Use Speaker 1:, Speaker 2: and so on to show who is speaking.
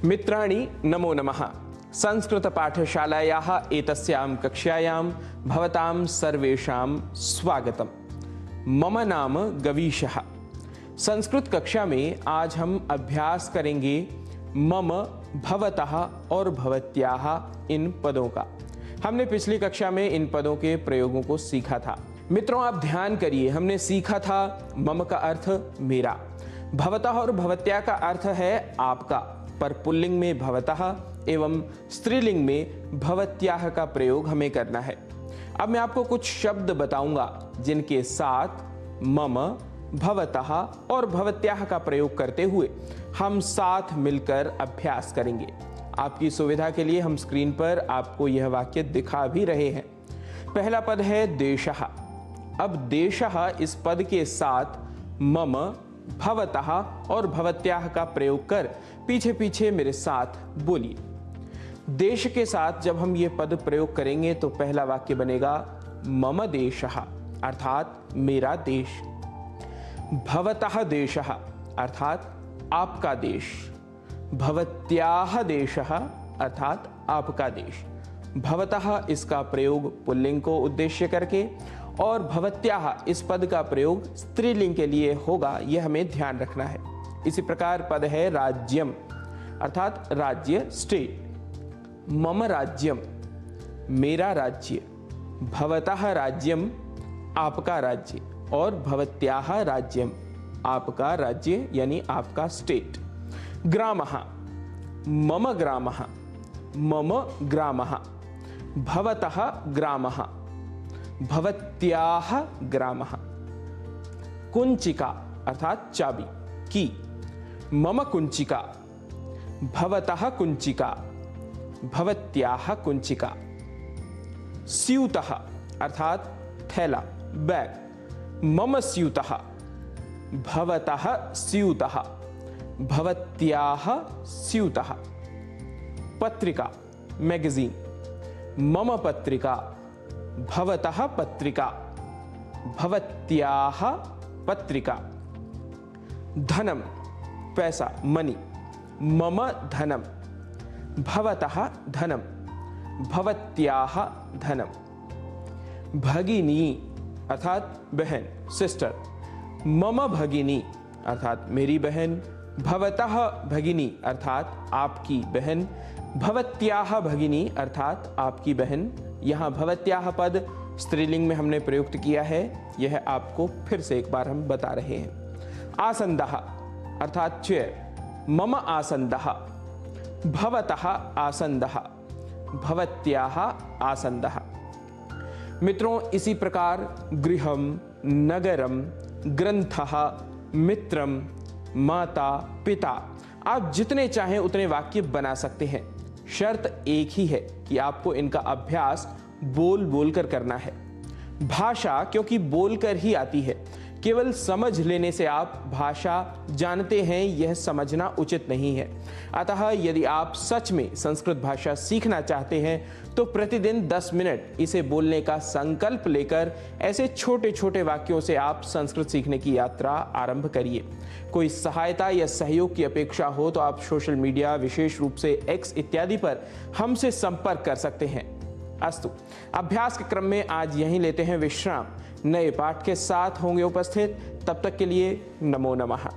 Speaker 1: मित्राणि नमो नमः। संस्कृतपाठशालायाः एतस्यां कक्षायां भवतां सर्वेषां स्वागतम्। मम नाम गवीशः। संस्कृत कक्षा में आज हम अभ्यास करेंगे मम, भवतः और भवत्याः इन पदों का। हमने पिछली कक्षा में इन पदों के प्रयोगों को सीखा था। मित्रों, आप ध्यान करिए, हमने सीखा था मम का अर्थ मेरा, भवतः और भवत्या का अर्थ है आपका, पर पुल्लिंग में भवतः एवं स्त्रीलिंग में भवत्याः का प्रयोग हमें करना है। अब मैं आपको कुछ शब्द बताऊंगा जिनके साथ मम, भवतः और भवत्याः का प्रयोग करते हुए हम साथ मिलकर अभ्यास करेंगे। आपकी सुविधा के लिए हम स्क्रीन पर आपको यह वाक्य दिखा भी रहे हैं। पहला पद है देशः। अब देशः इस पद के साथ मम, भवतः और भवत्याः का प्रयोग कर पीछे पीछे मेरे साथ बोलिए। देश के साथ जब हम ये पद प्रयोग करेंगे तो पहला वाक्य बनेगा मम देशः अर्थात मेरा देश। भवतः देशः अर्थात आपका देश। भवत्याः देशः अर्थात आपका देश। भवतः इसका प्रयोग पुल्लिंग को उद्देश्य करके और भवत्याः इस पद का प्रयोग स्त्रीलिंग के लिए होगा, यह हमें ध्यान रखना है। इसी प्रकार पद है राज्यम अर्थात राज्य, स्टेट। मम राज्यम मेरा राज्य, भवतः राज्यम आपका राज्य और भवत्याः राज्यम आपका राज्य यानी आपका स्टेट। ग्रामः मम ग्रामः, मम ग्रामः, भवतः ग्रामः, भवत्याः ग्रामः। कुंचिका अर्थात चाबी, की। मम कुंचिका, भवतः कुंचिका, भवत्याः कुंचिका। स्यूतः अर्थात थैला, बैग। मम स्यूतः, भवतः स्यूतः, भवत्याः स्यूतः। पत्रिका, मैगजीन। मम पत्रिका, भवतः पत्रिका, भवत्याः पत्रिका। धनम पैसा, मनी। मम धनम, भवतः धनम, भवत्याः धनम। भगिनी अर्थात बहन, सिस्टर। मम भगिनी अर्थात मेरी बहन, भवतः भगिनी अर्थात आपकी बहन, भवत्याः भगिनी अर्थात आपकी बहन। यहाँ भवत्याः पद स्त्रीलिंग में हमने प्रयुक्त किया है, यह आपको फिर से एक बार हम बता रहे हैं। आसन्दः अर्थात चेयर। मम आसन्दः, भवतः आसन्दः, भवत्याः आसन्दः। मित्रों, इसी प्रकार गृहम, नगरम, ग्रंथः, मित्रम, माता, पिता, आप जितने चाहें उतने वाक्य बना सकते हैं। शर्त एक ही है कि आपको इनका अभ्यास बोल बोल कर करना है। भाषा क्योंकि बोलकर ही आती है, केवल समझ लेने से आप भाषा जानते हैं यह समझना उचित नहीं है। अतः यदि आप सच में संस्कृत भाषा सीखना चाहते हैं तो प्रतिदिन 10 मिनट इसे बोलने का संकल्प लेकर ऐसे छोटे छोटे वाक्यों से आप संस्कृत सीखने की यात्रा आरंभ करिए। कोई सहायता या सहयोग की अपेक्षा हो तो आप सोशल मीडिया, विशेष रूप से एक्स इत्यादि पर हमसे संपर्क कर सकते हैं। अस्तु, अभ्यास के क्रम में आज यहीं लेते हैं विश्राम। नए पाठ के साथ होंगे उपस्थित, तब तक के लिए नमो नमः।